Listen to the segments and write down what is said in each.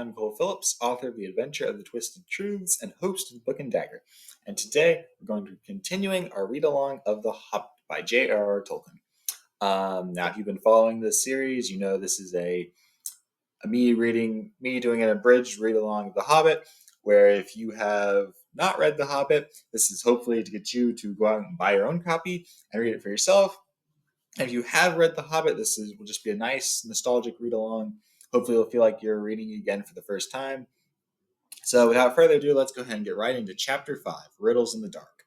I'm Cole Phillips, author of The Adventure of the Twisted Truths and host of Book and Dagger. And today we're going to be continuing our read along of The Hobbit by J.R.R. Tolkien. Now, if you've been following this series, you know this is me doing an abridged read along of The Hobbit, where if you have not read The Hobbit, this is hopefully to get you to go out and buy your own copy and read it for yourself. And if you have read The Hobbit, will just be a nice nostalgic read along. Hopefully you'll feel like you're reading it again for the first time. So without further ado, let's go ahead and get right into Chapter 5, Riddles in the Dark.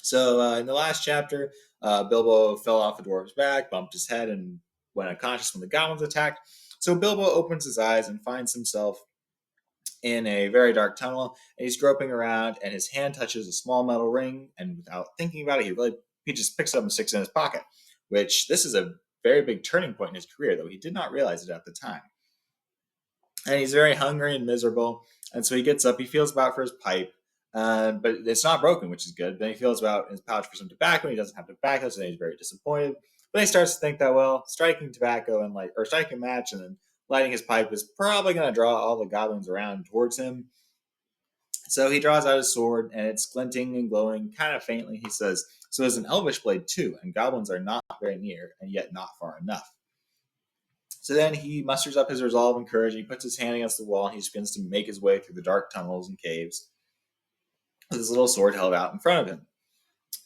So in the last chapter, Bilbo fell off the dwarf's back, bumped his head, and went unconscious when the goblins attacked. So Bilbo opens his eyes and finds himself in a very dark tunnel, and he's groping around, and his hand touches a small metal ring, and without thinking about it, he just picks it up and sticks it in his pocket, which this is a very big turning point in his career, though he did not realize it at the time. And he's very hungry and miserable, and so he gets up, he feels about for his pipe, but it's not broken, which is good. Then he feels about in his pouch for some tobacco, and he doesn't have tobacco, so then he's very disappointed. But he starts to think that, well, striking a match and then lighting his pipe is probably going to draw all the goblins around towards him. So he draws out his sword, and it's glinting and glowing kind of faintly. He says, so there's an elvish blade too, and goblins are not very near, and yet not far enough. So then he musters up his resolve and courage, and he puts his hand against the wall, and he begins to make his way through the dark tunnels and caves with his little sword held out in front of him.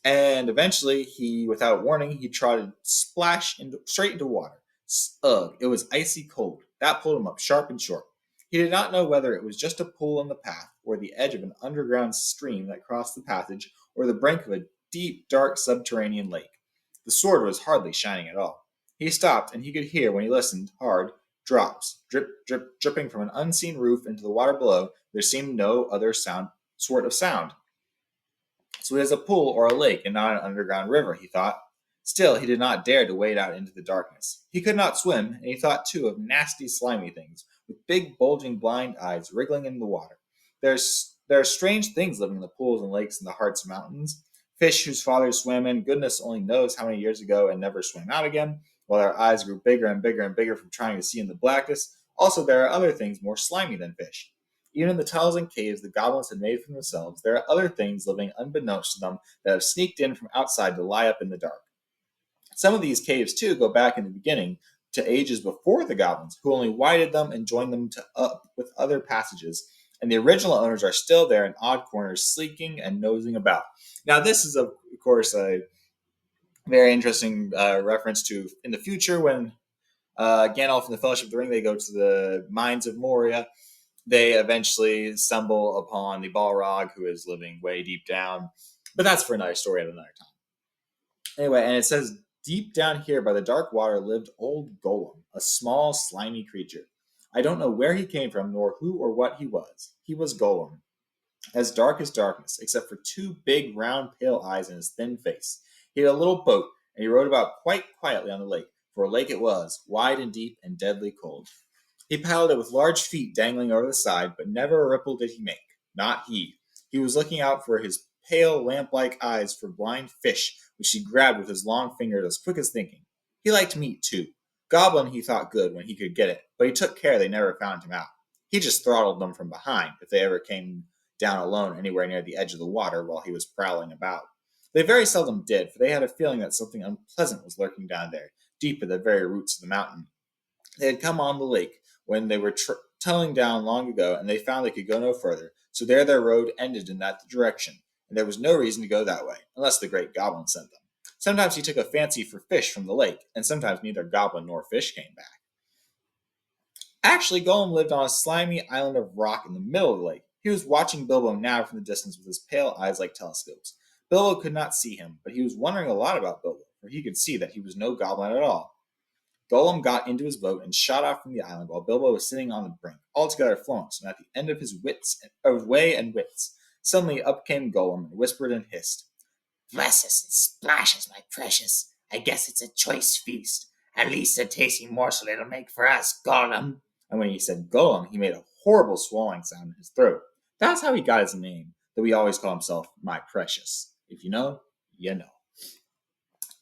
And eventually, without warning, he trotted straight into water. Ugh, it was icy cold. That pulled him up sharp and short. He did not know whether it was just a pool in the path, or the edge of an underground stream that crossed the passage, or the brink of a deep, dark subterranean lake. The sword was hardly shining at all. He stopped, and he could hear, when he listened hard, drops, drip, drip, dripping from an unseen roof into the water below. There seemed no other sort of sound. So it is a pool or a lake and not an underground river, he thought. Still, he did not dare to wade out into the darkness. He could not swim, and he thought, too, of nasty, slimy things, with big, bulging, blind eyes wriggling in the water. There are strange things living in the pools and lakes in the hearts of mountains. Fish whose fathers swam in, goodness only knows how many years ago, and never swam out again, while their eyes grew bigger and bigger and bigger from trying to see in the blackness. Also, there are other things more slimy than fish. Even in the tunnels and caves the goblins had made for themselves, there are other things living unbeknownst to them that have sneaked in from outside to lie up in the dark. Some of these caves, too, go back in the beginning to ages before the goblins, who only widened them and joined them up with other passages, and the original owners are still there in odd corners, sleeking and nosing about. Now, this is, of course, a very interesting reference to in the future when Gandalf and the Fellowship of the Ring, they go to the mines of Moria. They eventually stumble upon the Balrog, who is living way deep down. But that's for another story at another time. Anyway, and it says, deep down here by the dark water lived old Golem, a small, slimy creature. I don't know where he came from, nor who or what he was. He was Golem, as dark as darkness, except for two big, round, pale eyes in his thin face. He had a little boat, and he rowed about quite quietly on the lake, for a lake it was, wide and deep and deadly cold. He paddled it with large feet dangling over the side, but never a ripple did he make. Not he. He was looking out for his pale, lamp-like eyes for blind fish, which he grabbed with his long fingers as quick as thinking. He liked meat, too. Goblin he thought good when he could get it, but he took care they never found him out. He just throttled them from behind, if they ever came down alone anywhere near the edge of the water while he was prowling about. They very seldom did, for they had a feeling that something unpleasant was lurking down there, deep at the very roots of the mountain. They had come on the lake when they were tunneling down long ago, and they found they could go no further, so there their road ended in that direction, and there was no reason to go that way, unless the great goblin sent them. Sometimes he took a fancy for fish from the lake, and sometimes neither goblin nor fish came back. Actually, Gollum lived on a slimy island of rock in the middle of the lake. He was watching Bilbo now from the distance with his pale eyes like telescopes. Bilbo could not see him, but he was wondering a lot about Bilbo, for he could see that he was no goblin at all. Gollum got into his boat and shot off from the island while Bilbo was sitting on the brink, altogether flummoxed and at the end of his way and wits. Suddenly up came Gollum and whispered and hissed, Bless us and splash us, my precious. I guess it's a choice feast. At least a tasty morsel it'll make for us, Gollum. And when he said Gollum, he made a horrible swallowing sound in his throat. That's how he got his name, though he always called himself my precious. If you know, you know.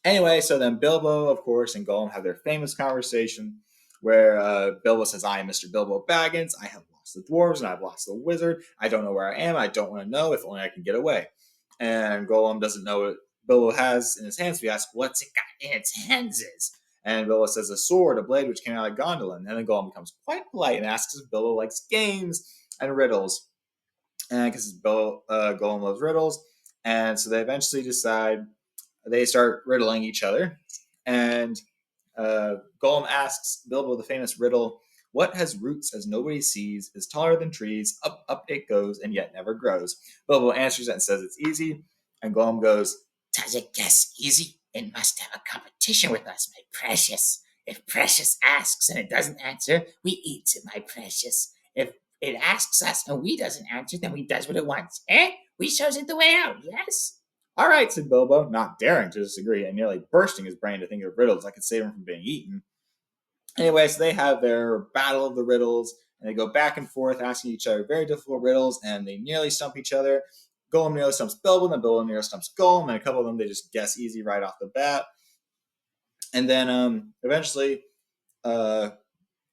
Anyway, so then Bilbo, of course, and Gollum have their famous conversation where Bilbo says, I am Mr. Bilbo Baggins. I have lost the dwarves and I've lost the wizard. I don't know where I am. I don't want to know. If only I can get away. And Golem doesn't know what Bilbo has in his hands. So he asks, "What's it got in its hands?" And Bilbo says, "A sword, a blade which came out of Gondolin." And then Golem becomes quite polite and asks if Bilbo likes games and riddles. And because Golem loves riddles. And so they eventually decide, they start riddling each other. And Gollum asks Bilbo the famous riddle, "What has roots as nobody sees, is taller than trees, up, up it goes, and yet never grows?" Bilbo answers it and says it's easy. And Gollum goes, "Does it guess easy? It must have a competition with us, my precious. If Precious asks and it doesn't answer, we eats it, my precious. If it asks us and we doesn't answer, then we does what it wants. Eh? We shows it the way out, yes?" "All right," said Bilbo, not daring to disagree and nearly bursting his brain to think of riddles that could save him from being eaten. Anyway, so they have their battle of the riddles, and they go back and forth asking each other very difficult riddles, and they nearly stump each other. Golem nearly stumps Bilbo, and then Bilbo nearly stumps Golem, and a couple of them they just guess easy right off the bat. And then eventually, uh,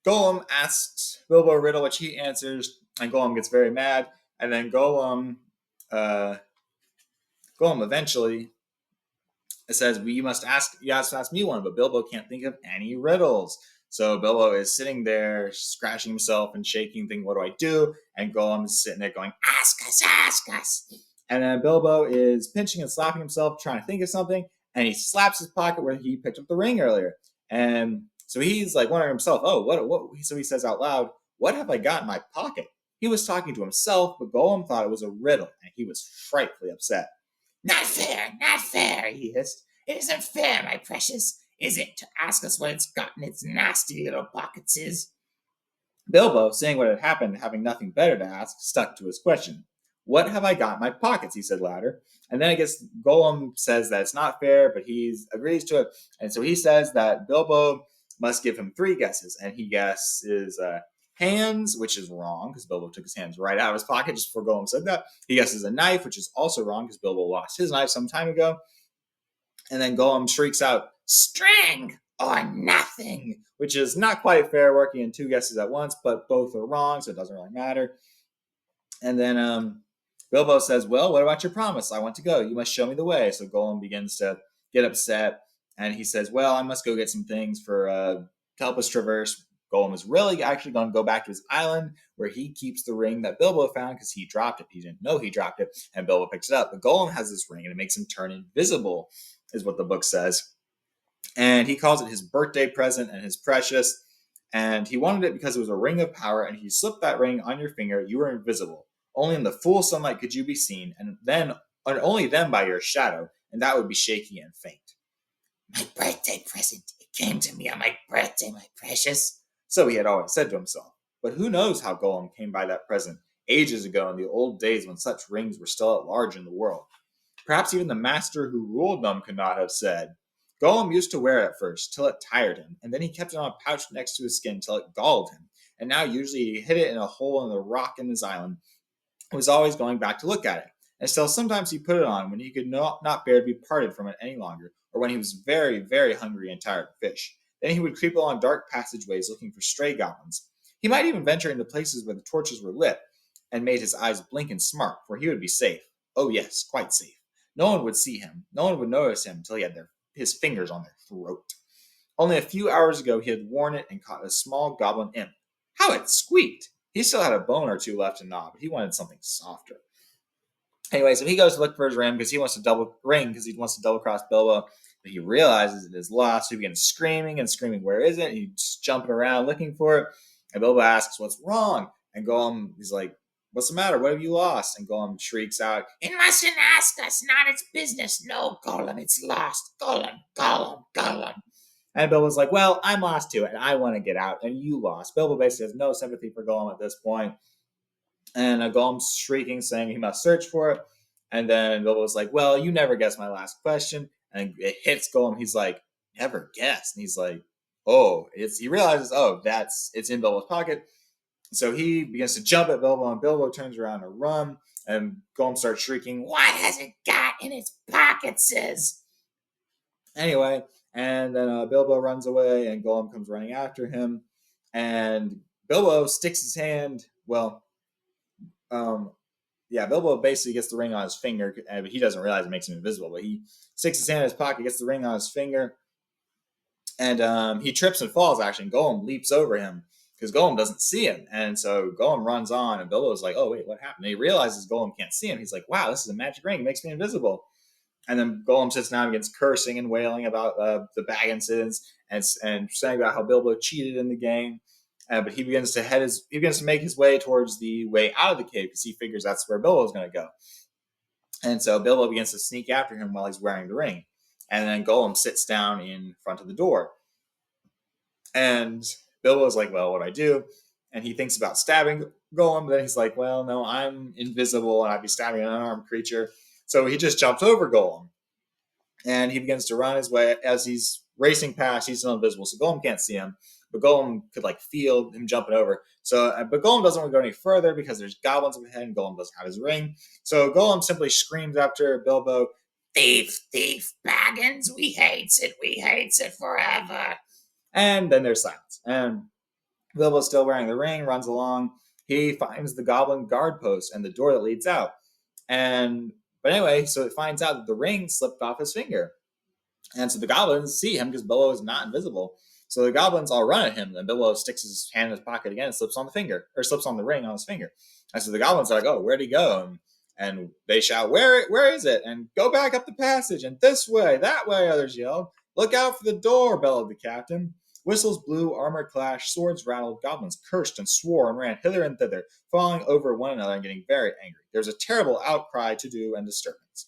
Golem asks Bilbo a riddle, which he answers, and Golem gets very mad. And then uh, Golem eventually says, "Well, you have to ask me one," but Bilbo can't think of any riddles. So Bilbo is sitting there, scratching himself and shaking, thinking, "What do I do?" And Gollum is sitting there going, "Ask us, ask us." And then Bilbo is pinching and slapping himself, trying to think of something, and he slaps his pocket where he picked up the ring earlier. And so he's like wondering himself, "Oh, what?" So he says out loud, "What have I got in my pocket?" He was talking to himself, but Gollum thought it was a riddle, and he was frightfully upset. Not fair, he hissed. "It isn't fair, my precious, is it, to ask us what it's got in its nasty little pockets is?" Bilbo, seeing what had happened, having nothing better to ask, stuck to his question. "What have I got in my pockets?" he said louder. And then I guess Gollum says that it's not fair, but he agrees to it. And so he says that Bilbo must give him three guesses. And he guesses hands, which is wrong, because Bilbo took his hands right out of his pocket just before Gollum said that. He guesses a knife, which is also wrong, because Bilbo lost his knife some time ago. And then Gollum shrieks out, "String or nothing," which is not quite fair, working in two guesses at once, but both are wrong, so it doesn't really matter. And then Bilbo says, "Well, what about your promise? I want to go. You must show me the way." So Gollum begins to get upset, and he says, "Well, I must go get some things to help us traverse." Gollum is really actually going to go back to his island where he keeps the ring that Bilbo found because he dropped it. He didn't know he dropped it, and Bilbo picks it up. But Gollum has this ring, and it makes him turn invisible, is what the book says. And he calls it his birthday present and his precious. And he wanted it because it was a ring of power, and if you slipped that ring on your finger, you were invisible. Only in the full sunlight could you be seen, and only then by your shadow, and that would be shaky and faint. "My birthday present. It came to me on my birthday, my precious." So he had always said to himself. But who knows how Gollum came by that present ages ago in the old days when such rings were still at large in the world. Perhaps even the master who ruled them could not have said. Gollum used to wear it at first, till it tired him, and then he kept it on a pouch next to his skin till it galled him, and now usually he hid it in a hole in the rock in his island, and was always going back to look at it. And still sometimes he put it on when he could not bear to be parted from it any longer, or when he was very, very hungry and tired of fish. Then he would creep along dark passageways looking for stray goblins. He might even venture into places where the torches were lit, and made his eyes blink and smart, for he would be safe. Oh yes, quite safe. No one would see him. No one would notice him till he had his fingers on their throat. Only a few hours ago he had worn it and caught a small goblin imp. How it squeaked! He still had a bone or two left to gnaw, but he wanted something softer. Anyway, so he goes to look for his ring because he wants to double cross Bilbo, but he realizes it is lost. So he begins screaming and screaming, "Where is it?" And he's jumping around looking for it. And Bilbo asks, "What's wrong?" And Gollum, he's like, "What's the matter? What have you lost?" And Gollum shrieks out, "It mustn't ask us, not its business. No, Gollum, it's lost. Gollum, Gollum, Gollum." And Bilbo's like, "Well, I'm lost too, and I want to get out, and you lost." Bilbo basically has no sympathy for Gollum at this point. And Gollum's shrieking, saying he must search for it. And then Bilbo's like, "Well, you never guessed my last question." And it hits Gollum. He's like, "Never guessed." And he's like, "Oh," he realizes, "Oh, it's in Bilbo's pocket." So he begins to jump at Bilbo, and Bilbo turns around to run. And Gollum starts shrieking, "What has it got in its pockets?" Anyway, and then Bilbo runs away, and Gollum comes running after him. And Bilbo sticks his hand well, um, yeah, Bilbo basically gets the ring on his finger, but he doesn't realize it makes him invisible. But he sticks his hand in his pocket, gets the ring on his finger, and he trips and falls. Actually, and Gollum leaps over him because Gollum doesn't see him, and so Gollum runs on, and Bilbo's like, "Oh wait, what happened?" And he realizes Gollum can't see him. He's like, "Wow, this is a magic ring. It makes me invisible." And then Gollum sits down and begins cursing and wailing about the Bagginses and saying about how Bilbo cheated in the game. But he begins to make his way towards the way out of the cave because he figures that's where Bilbo's going to go. And so Bilbo begins to sneak after him while he's wearing the ring. And then Gollum sits down in front of the door. And Bilbo's like, "Well, what do I do?" And he thinks about stabbing Gollum, but then he's like, "Well, no, I'm invisible and I'd be stabbing an unarmed creature." So he just jumps over Gollum and he begins to run his way. As he's racing past, he's still invisible, so Gollum can't see him. But Gollum could like feel him jumping over. But Gollum doesn't want to go any further because there's goblins up ahead, and Gollum doesn't have his ring. So Gollum simply screams after Bilbo, "Thief, thief, Baggins, we hates it forever." And then there's silence. And Bilbo's still wearing the ring, runs along. He finds the goblin guard post and the door that leads out. But anyway, so it finds out that the ring slipped off his finger. And so the goblins see him because Bilbo is not invisible. So the goblins all run at him. And Bilbo sticks his hand in his pocket again and slips on the ring on his finger. And so the goblins are like, "Oh, where'd he go?" And they shout, Where is it? And "Go back up the passage, and this way, that way," others yelled. "Look out for the door," bellowed the captain. Whistles blew, armor clashed, swords rattled, goblins cursed and swore and ran hither and thither, falling over one another and getting very angry. There was a terrible outcry, to-do, and disturbance.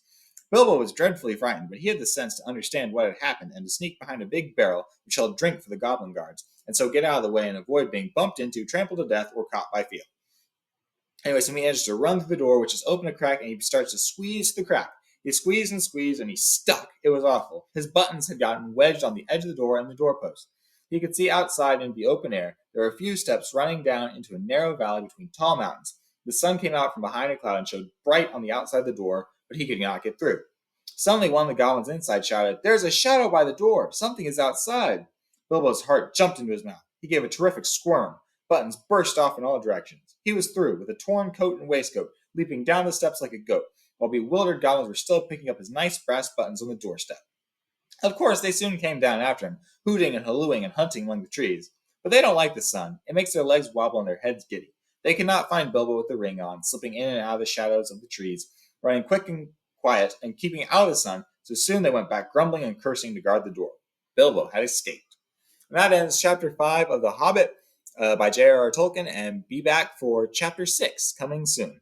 Bilbo was dreadfully frightened, but he had the sense to understand what had happened and to sneak behind a big barrel which held drink for the goblin guards, and so get out of the way and avoid being bumped into, trampled to death, or caught by fear. Anyway, so he manages to run through the door, which is open a crack, and he starts to squeeze the crack. He squeezed and squeezed, and he stuck. It was awful. His buttons had gotten wedged on the edge of the door and the doorpost. He could see outside into the open air. There were a few steps running down into a narrow valley between tall mountains. The sun came out from behind a cloud and showed bright on the outside of the door, but he could not get through. Suddenly one of the goblins inside shouted, "There's a shadow by the door! Something is outside!" Bilbo's heart jumped into his mouth. He gave a terrific squirm. Buttons burst off in all directions. He was through, with a torn coat and waistcoat, leaping down the steps like a goat, while bewildered goblins were still picking up his nice brass buttons on the doorstep. Of course, they soon came down after him, hooting and hallooing and hunting among the trees. But they don't like the sun. It makes their legs wobble and their heads giddy. They could not find Bilbo with the ring on, slipping in and out of the shadows of the trees, running quick and quiet, and keeping out of the sun, so soon they went back grumbling and cursing to guard the door. Bilbo had escaped. And that ends Chapter 5 of The Hobbit by J.R.R. Tolkien, and be back for Chapter 6 coming soon.